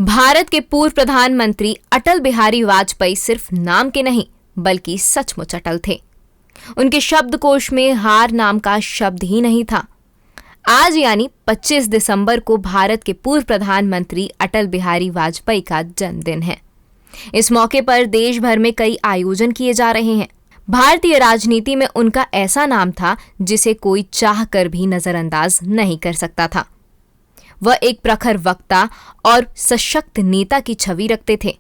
भारत के पूर्व प्रधानमंत्री अटल बिहारी वाजपेयी सिर्फ नाम के नहीं बल्कि सचमुच अटल थे। उनके शब्दकोश में हार नाम का शब्द ही नहीं था। आज यानी 25 दिसंबर को भारत के पूर्व प्रधानमंत्री अटल बिहारी वाजपेयी का जन्मदिन है। इस मौके पर देश भर में कई आयोजन किए जा रहे हैं। भारतीय राजनीति में उनका ऐसा नाम था जिसे कोई चाह कर भी नजरअंदाज नहीं कर सकता था। वह एक प्रखर वक्ता और सशक्त नेता की छवि रखते थे।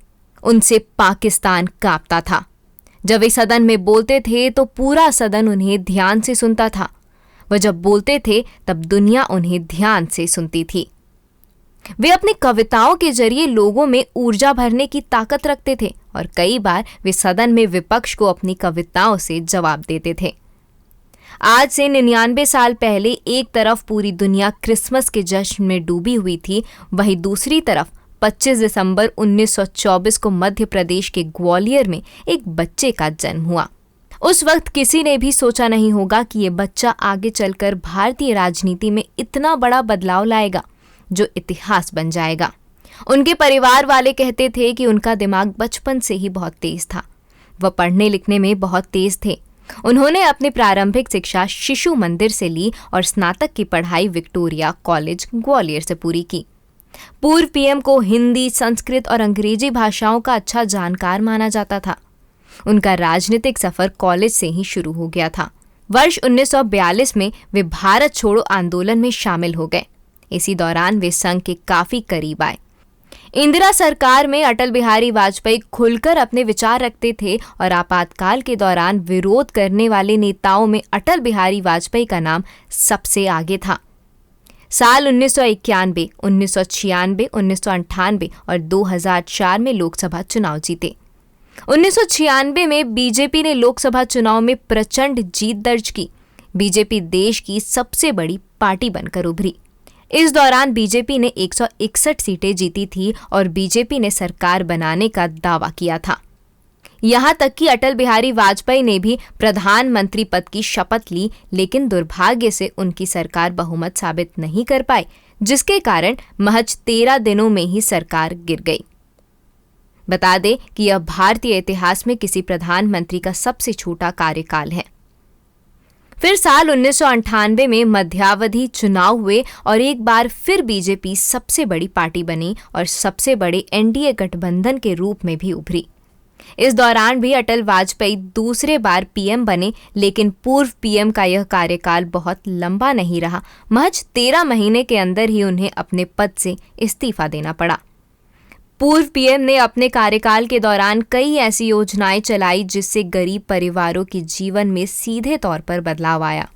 उनसे पाकिस्तान कांपता था। जब वे सदन में बोलते थे तो पूरा सदन उन्हें ध्यान से सुनता था। वह जब बोलते थे तब दुनिया उन्हें ध्यान से सुनती थी। वे अपनी कविताओं के जरिए लोगों में ऊर्जा भरने की ताकत रखते थे और कई बार वे सदन में विपक्ष को अपनी कविताओं से जवाब देते थे। आज से 99 साल पहले एक तरफ पूरी दुनिया क्रिसमस के जश्न में डूबी हुई थी, वहीं दूसरी तरफ 25 दिसंबर 1924 को मध्य प्रदेश के ग्वालियर में एक बच्चे का जन्म हुआ। उस वक्त किसी ने भी सोचा नहीं होगा कि ये बच्चा आगे चलकर भारतीय राजनीति में इतना बड़ा बदलाव लाएगा जो इतिहास बन जाएगा। उनके परिवार वाले कहते थे कि उनका दिमाग बचपन से ही बहुत तेज था। वह पढ़ने लिखने में बहुत तेज थे। उन्होंने अपनी प्रारंभिक शिक्षा शिशु मंदिर से ली और स्नातक की पढ़ाई विक्टोरिया कॉलेज ग्वालियर से पूरी की। पूर्व पीएम को हिंदी, संस्कृत और अंग्रेजी भाषाओं का अच्छा जानकार माना जाता था। उनका राजनीतिक सफर कॉलेज से ही शुरू हो गया था। वर्ष 1942 में वे भारत छोड़ो आंदोलन में शामिल हो गए। इसी दौरान वे संघ के काफी करीब आए। इंदिरा सरकार में अटल बिहारी वाजपेयी खुलकर अपने विचार रखते थे और आपातकाल के दौरान विरोध करने वाले नेताओं में अटल बिहारी वाजपेयी का नाम सबसे आगे था। साल 1991, 1996, 1998 और 2004 में लोकसभा चुनाव जीते। 1996 में बीजेपी ने लोकसभा चुनाव में प्रचंड जीत दर्ज की। बीजेपी देश की सबसे बड़ी पार्टी बनकर उभरी। इस दौरान बीजेपी ने 161 सीटें जीती थी और बीजेपी ने सरकार बनाने का दावा किया था। यहां तक कि अटल बिहारी वाजपेयी ने भी प्रधानमंत्री पद की शपथ ली, लेकिन दुर्भाग्य से उनकी सरकार बहुमत साबित नहीं कर पाई, जिसके कारण महज 13 दिनों में ही सरकार गिर गई। बता दें कि यह भारतीय इतिहास में किसी प्रधानमंत्री का सबसे छोटा कार्यकाल है। फिर साल 1998 में मध्यावधि चुनाव हुए और एक बार फिर बीजेपी सबसे बड़ी पार्टी बनी और सबसे बड़े एनडीए गठबंधन के रूप में भी उभरी। इस दौरान भी अटल वाजपेयी दूसरे बार पीएम बने, लेकिन पूर्व पीएम का यह कार्यकाल बहुत लंबा नहीं रहा। महज 13 महीने के अंदर ही उन्हें अपने पद से इस्तीफा देना पड़ा। पूर्व पीएम ने अपने कार्यकाल के दौरान कई ऐसी योजनाएं चलाई जिससे गरीब परिवारों के जीवन में सीधे तौर पर बदलाव आया।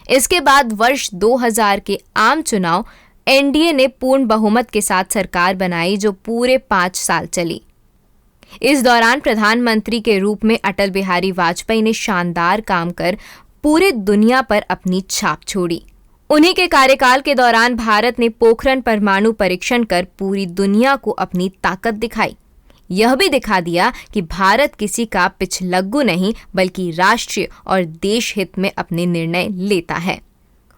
इसके बाद वर्ष 2000 के आम चुनाव एनडीए ने पूर्ण बहुमत के साथ सरकार बनाई जो पूरे 5 साल चली। इस दौरान प्रधानमंत्री के रूप में अटल बिहारी वाजपेयी ने शानदार काम कर पूरे दुनिया पर अपनी छाप छोड़ी। उन्हीं के कार्यकाल के दौरान भारत ने पोखरण परमाणु परीक्षण कर पूरी दुनिया को अपनी ताकत दिखाई। यह भी दिखा दिया कि भारत किसी का पिछलग्गू नहीं बल्कि राष्ट्रीय और देश हित में अपने निर्णय लेता है।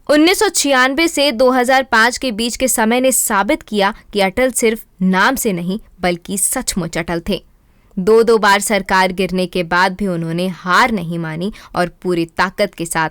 1996 से 2005 के बीच के समय ने साबित किया कि अटल सिर्फ नाम से नहीं बल्कि सचमुच अटल थे। 2 बार सरकार गिरने के बाद भी उन्होंने हार नहीं मानी और पूरी ताकत के साथ